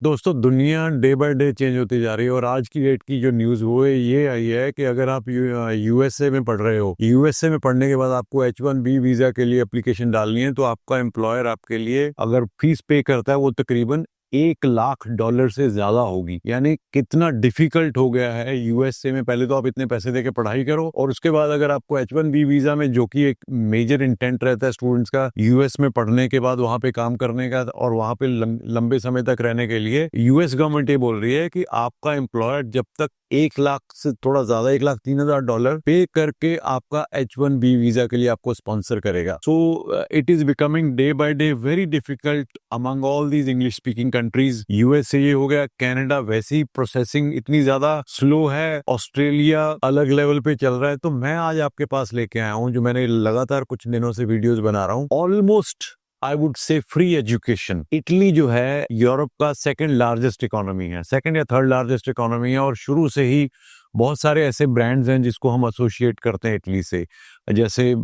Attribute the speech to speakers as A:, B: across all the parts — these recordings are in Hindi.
A: दोस्तों दुनिया डे बाय डे चेंज होती जा रही है और आज की डेट की जो न्यूज़ वो ये आई है कि अगर आप यूएसए में पढ़ रहे हो, यूएसए में पढ़ने के बाद आपको H1B वीज़ा के लिए एप्लीकेशन डालनी है, तो आपका एम्प्लॉयर आपके लिए अगर फीस पे करता है वो तकरीबन $1 लाख से ज्यादा होगी। यानी कितना डिफिकल्ट हो गया है यूएसए में। पहले तो आप इतने पैसे देके पढ़ाई करो और उसके बाद अगर आपको H1B वीजा में, जो कि एक मेजर इंटेंट रहता है स्टूडेंट्स का यूएस में पढ़ने के बाद वहां पे काम करने का और वहां पे लंबे समय तक रहने के लिए, यूएस गवर्नमेंट ये बोल रही है कि आपका एम्प्लॉयर जब तक 1 लाख से थोड़ा ज्यादा, $1,03,000 पे करके आपका H1B वीजा के लिए आपको स्पॉन्सर करेगा। So it is becoming day by day very difficult among all these English speaking countries. USA ये हो गया, कनाडा वैसी प्रोसेसिंग इतनी ज्यादा स्लो है, ऑस्ट्रेलिया अलग लेवल पे चल रहा है। तो मैं आज आपके पास लेके आया हूं, जो मैंने लगातार कुछ दिनों से वीडियोस बना रहा हूं, almost I would say free education. Italy जो है यूरोप का सेकंड लार्जेस्ट इकोनॉमी है, सेकंड या थर्ड लार्जेस्ट इकोनॉमी है, और शुरू से ही बहुत सारे ऐसे ब्रांड्स हैं जिसको हम एसोसिएट करते हैं इटली से। जैसे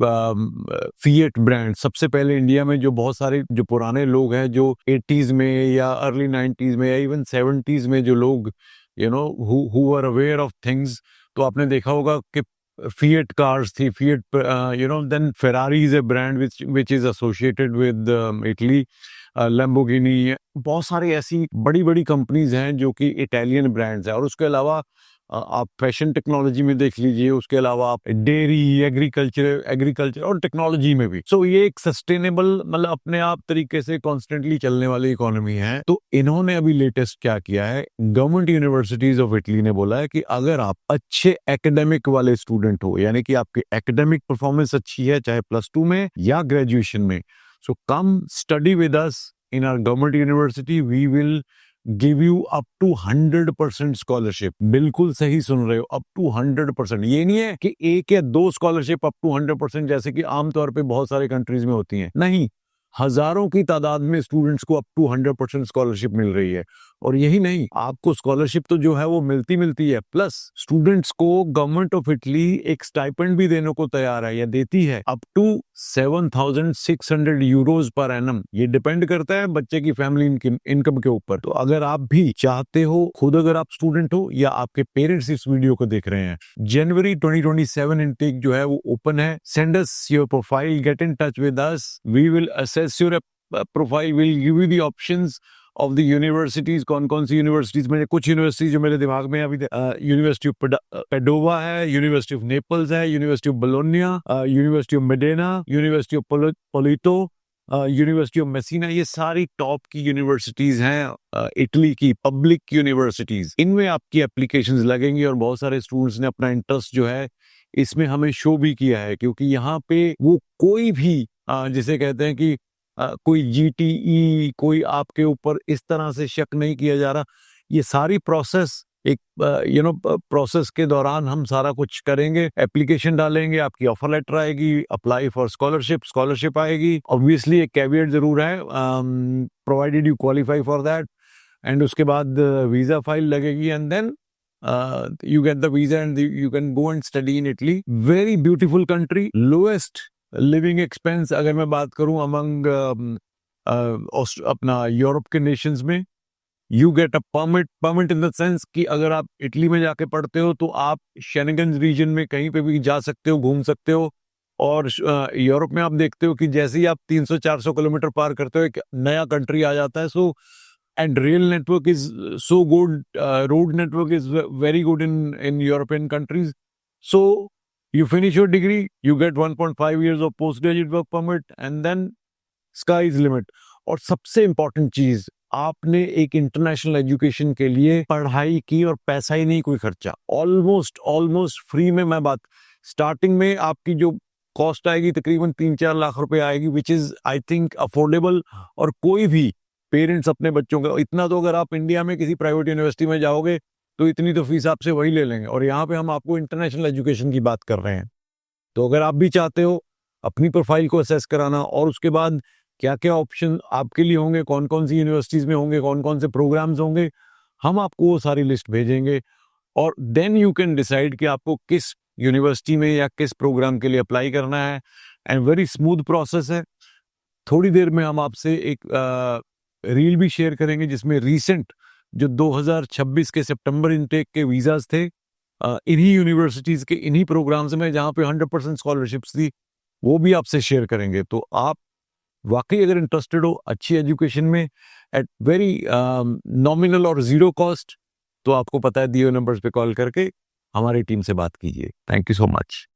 A: फिएट ब्रांड सबसे पहले इंडिया में, जो बहुत सारे जो पुराने लोग हैं जो 80s में या अर्ली 90s में या इवन 70s में जो लोग who are aware of things, तो आपने देखा होगा कि फिएट कार्स थी, Fiat then Ferrari is a brand which is associated with Italy, Lamborghini, बहुत सारी ऐसी बड़ी बड़ी कंपनीज हैं जो कि इटालियन ब्रांड्स हैं। और उसके अलावा आप फैशन टेक्नोलॉजी में देख लीजिए, उसके अलावा आप डेयरी, एग्रीकल्चर और टेक्नोलॉजी में भी। सो ये एक सस्टेनेबल, मतलब अपने आप तरीके से कॉन्स्टेंटली चलने वाली इकोनॉमी है। तो इन्होंने अभी लेटेस्ट क्या किया है, गवर्नमेंट यूनिवर्सिटीज ऑफ इटली ने बोला है कि अगर आप अच्छे एकेडमिक वाले स्टूडेंट हो, यानी कि आपकी एकेडमिक परफॉर्मेंस अच्छी है, चाहे +2 में या ग्रेजुएशन में, so come study with us in our government university, we will give you up to 100% scholarship. बिल्कुल सही सुन रहे हो, अप टू 100%। ये नहीं है कि 1 या 2 स्कॉलरशिप अप टू 100%, जैसे कि आमतौर पे बहुत सारे कंट्रीज में होती हैं। नहीं, हजारों की तादाद में स्टूडेंट्स को अप टू 100% स्कॉलरशिप मिल रही है। और यही नहीं, आपको स्कॉलरशिप तो जो है वो मिलती है, प्लस स्टूडेंट्स को गवर्नमेंट ऑफ इटली एक स्टाइपेंड भी देने को तैयार है या देती है, up to 7,600 euros per annum. ये डिपेंड करता है बच्चे की फैमिली इनकम के ऊपर। तो अगर आप भी चाहते हो, खुद अगर आप स्टूडेंट हो या आपके पेरेंट्स इस वीडियो को देख रहे हैं, जनवरी 2027 इनटेक जो है वो ओपन है। Send us your profile, get in touch with us, we will assess your profile, will give you the options of the universities. कौन सी यूनिवर्सिटीज में, कुछ यूनिवर्सिटीज जो मेरे दिमाग में अभी, यूनिवर्सिटी ऑफ पेडोवा है, यूनिवर्सिटी ऑफ नेपल्स है, University of Bologna, University of Modena, University of Polito, University of Messina, ये सारी टॉप की यूनिवर्सिटीज हैं इटली की पब्लिक यूनिवर्सिटीज। इनमें आपकी एप्लीकेशंस लगेंगी और बहुत सारे स्टूडेंट्स ने अपना इंटरेस्ट जो है इसमें हमें शो भी किया है, क्योंकि यहाँ पे वो कोई भी जिसे कहते हैं कि कोई जीटीई, कोई आपके ऊपर इस तरह से शक नहीं किया जा रहा। ये सारी प्रोसेस एक प्रोसेस के दौरान हम सारा कुछ करेंगे, एप्लीकेशन डालेंगे, आपकी ऑफर लेटर आएगी, अप्लाई फॉर स्कॉलरशिप आएगी। ऑब्वियसली एक कैविएट जरूर है, provided you qualify for that, and उसके बाद वीजा फाइल लगेगी, and then you get the visa and you can go and study in Italy. Very beautiful country, lowest living expense अगर मैं बात करूं among अपना यूरोप के नेशंस में। You get a permit in the sense कि अगर आप इटली में जाके पढ़ते हो तो आप शेनेगन रीजन में कहीं पे भी जा सकते हो, घूम सकते हो। और यूरोप में आप देखते हो कि जैसे ही आप 300-400 किलोमीटर पार करते हो, एक नया कंट्री आ जाता है। सो and rail network is so good, road network is very good in European countries. So you finish your degree, you get 1.5 years of postgraduate work permit, and then sky is limit. और सबसे important चीज, आपने एक इंटरनेशनल एजुकेशन के लिए पढ़ाई की और पैसा ही नहीं, कोई खर्चा, ऑलमोस्ट फ्री में। मैं बात स्टार्टिंग में आपकी जो कॉस्ट आएगी तकरीबन 3-4 लाख रुपए आएगी, which is I think affordable. और कोई भी पेरेंट्स अपने बच्चों का, इतना तो अगर आप इंडिया में किसी प्राइवेट यूनिवर्सिटी में जाओगे तो इतनी तो फीस आपसे वही ले लेंगे, और यहाँ पे हम आपको इंटरनेशनल एजुकेशन की बात कर रहे हैं। तो अगर आप भी चाहते हो अपनी प्रोफाइल को असेस कराना, और उसके बाद क्या क्या ऑप्शन आपके लिए होंगे, कौन कौन सी यूनिवर्सिटीज में होंगे, कौन कौन से प्रोग्राम्स होंगे, हम आपको वो सारी लिस्ट भेजेंगे। और देन यू कैन डिसाइड कि आपको किस यूनिवर्सिटी में या किस प्रोग्राम के लिए अप्लाई करना है। एंड वेरी स्मूथ प्रोसेस है। थोड़ी देर में हम आपसे एक रील भी शेयर करेंगे जिसमें रीसेंट जो 2026 के सितंबर इनटेक के वीजाज थे इन्हीं यूनिवर्सिटीज के इन्हीं प्रोग्राम्स में जहाँ पे 100% स्कॉलरशिप्स थी, वो भी आपसे शेयर करेंगे। तो आप वाकई अगर इंटरेस्टेड हो अच्छी एजुकेशन में एट वेरी नॉमिनल और जीरो कॉस्ट, तो आपको पता है दिए नंबर्स पे कॉल करके हमारी टीम से बात कीजिए। Thank you so much.